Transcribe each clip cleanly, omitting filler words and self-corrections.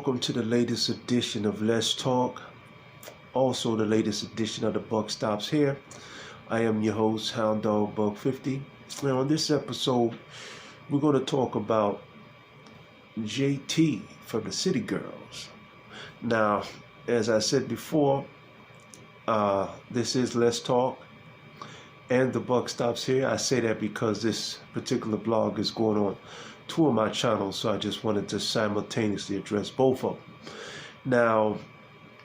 welcome to the latest edition of Let's Talk, also the latest edition of The Buck Stops Here. I am your host, Hound Dog Buck 50. And on this episode, we're going to talk about JT from the City Girls. Now, as I said before, this is Let's Talk and The Buck Stops Here. I say that because this particular blog is going on two of my channels, so I just wanted to simultaneously address both of them. Now,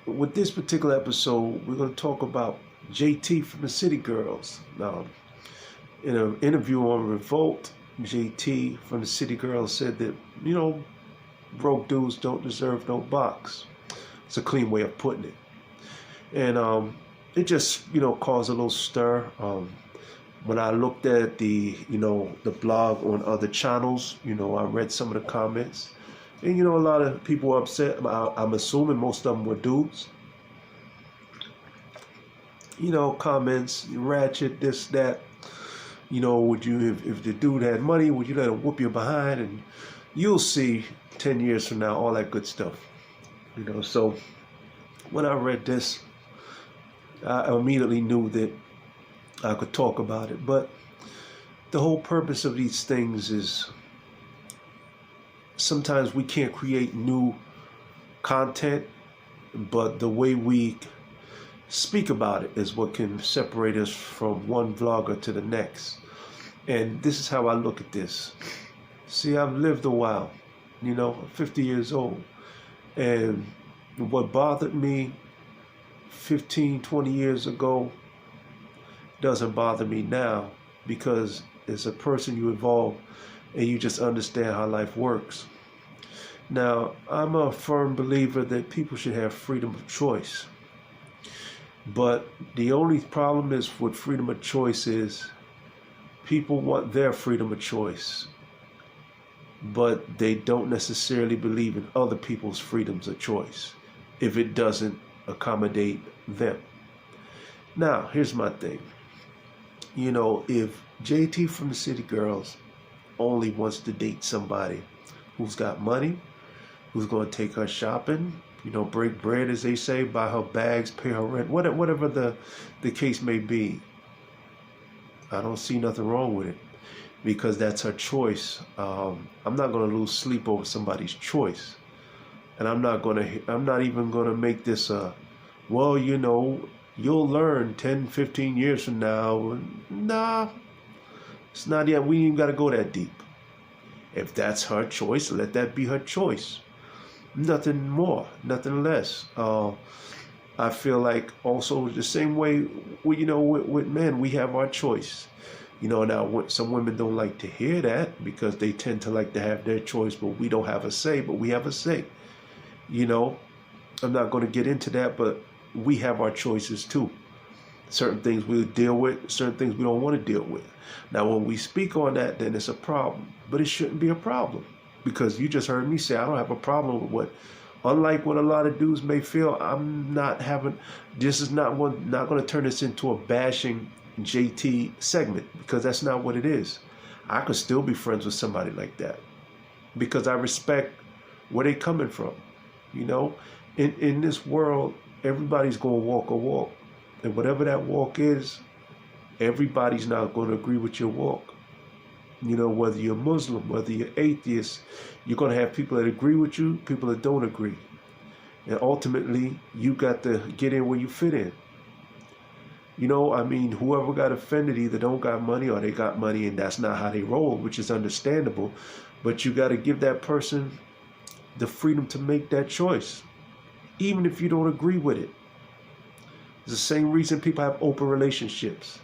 with this particular episode, we're going to talk about JT from the City Girls. Now, in an interview on Revolt, JT from the City Girls said that, broke dudes don't deserve no box. It's a clean way of putting it. And it just, caused a little stir. When I looked at the blog on other channels, I read some of the comments. And, a lot of people were upset. I'm assuming most of them were dudes. Comments, ratchet, this, that. Would you, if the dude had money, would you let him whoop your behind? And you'll see 10 years from now, all that good stuff. So when I read this, I immediately knew that I could talk about it. But the whole purpose of these things is sometimes we can't create new content, but the way we speak about it is what can separate us from one vlogger to the next. And this is how I look at this. See, I've lived a while, 50 years old. And what bothered me 15, 20 years ago doesn't bother me now, because as a person you evolve and you just understand how life works. Now, I'm a firm believer that people should have freedom of choice. But the only problem is with freedom of choice is people want their freedom of choice, but they don't necessarily believe in other people's freedoms of choice if it doesn't accommodate them. Now, here's my thing. If JT from the City Girls only wants to date somebody who's got money, who's going to take her shopping, break bread, as they say, buy her bags, pay her rent, whatever the case may be, I don't see nothing wrong with it, because that's her choice. I'm not going to lose sleep over somebody's choice. And I'm not even going to make this you'll learn 10, 15 years from now. Nah, it's not yet. We ain't got to go that deep. If that's her choice, let that be her choice. Nothing more, nothing less. I feel like also the same way, with men, we have our choice. Now some women don't like to hear that because they tend to like to have their choice, but we don't have a say, but we have a say. I'm not going to get into that, but we have our choices too. Certain things we'll deal with, certain things we don't want to deal with. Now, when we speak on that, then it's a problem, but it shouldn't be a problem, because you just heard me say I don't have a problem with what, unlike what a lot of dudes may feel, I'm not having, this is not going to turn this into a bashing JT segment, because that's not what it is. I could still be friends with somebody like that because I respect where they're coming from. In this world, everybody's going to walk a walk. And whatever that walk is, everybody's not going to agree with your walk. Whether you're Muslim, whether you're atheist, you're going to have people that agree with you, people that don't agree. And ultimately, you got to get in where you fit in. Whoever got offended either don't got money or they got money and that's not how they roll, which is understandable. But you got to give that person the freedom to make that choice, even if you don't agree with it. It's the same reason people have open relationships.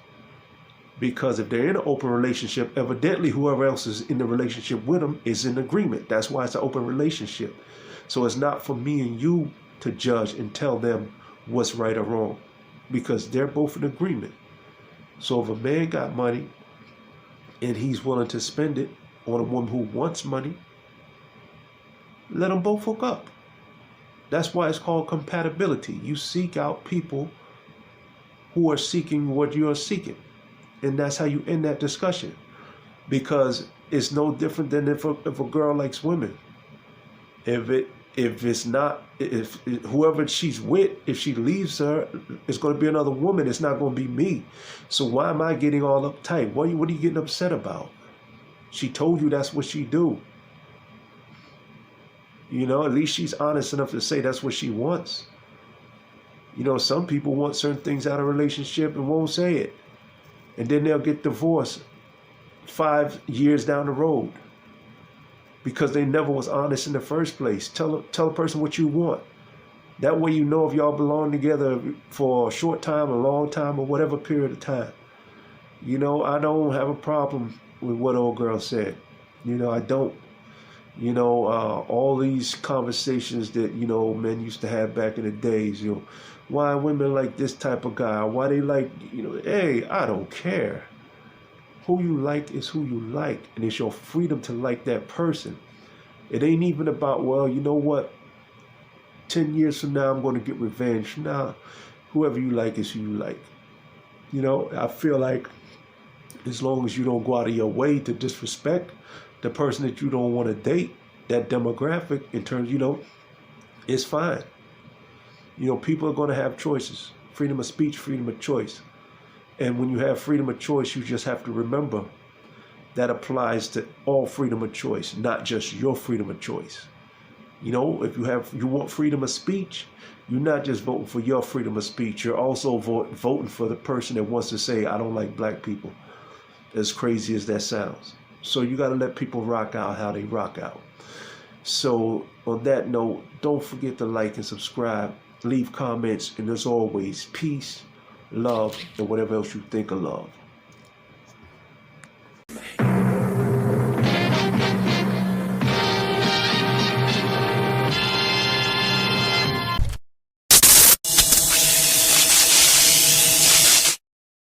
Because if they're in an open relationship, evidently whoever else is in the relationship with them is in agreement. That's why it's an open relationship. So it's not for me and you to judge and tell them what's right or wrong, because they're both in agreement. So if a man got money and he's willing to spend it on a woman who wants money, let them both hook up. That's why it's called compatibility. You seek out people who are seeking what you are seeking. And that's how you end that discussion. Because it's no different than if a girl likes women. If If it's not, if whoever she's with, if she leaves her, it's going to be another woman. It's not going to be me. So why am I getting all uptight? What are you getting upset about? She told you that's what she do. You know, at least she's honest enough to say that's what she wants. You know, some people want certain things out of a relationship and won't say it. And then they'll get divorced 5 years down the road because they never was honest in the first place. Tell a person what you want. That way you know if y'all belong together for a short time, a long time, or whatever period of time. You know, I don't have a problem with what old girl said. You know, I don't. You know, all these conversations that, you know, men used to have back in the days, you know, why women like this type of guy, why they like, you know, hey, I don't care. Who you like is who you like, and it's your freedom to like that person. It ain't even about, well, you know what, 10 years from now, I'm going to get revenge. Nah, whoever you like is who you like. You know, I feel like as long as you don't go out of your way to disrespect the person that you don't want to date, that demographic, in terms, you know, it's fine. You know, people are going to have choices. Freedom of speech, freedom of choice. And when you have freedom of choice, you just have to remember that applies to all freedom of choice, not just your freedom of choice. You know, if you want freedom of speech, you're not just voting for your freedom of speech. You're also voting for the person that wants to say, I don't like black people. As crazy as that sounds. So you got to let people rock out how they rock out. So on that note, don't forget to like and subscribe, leave comments, and as always, peace, love, and whatever else you think of love.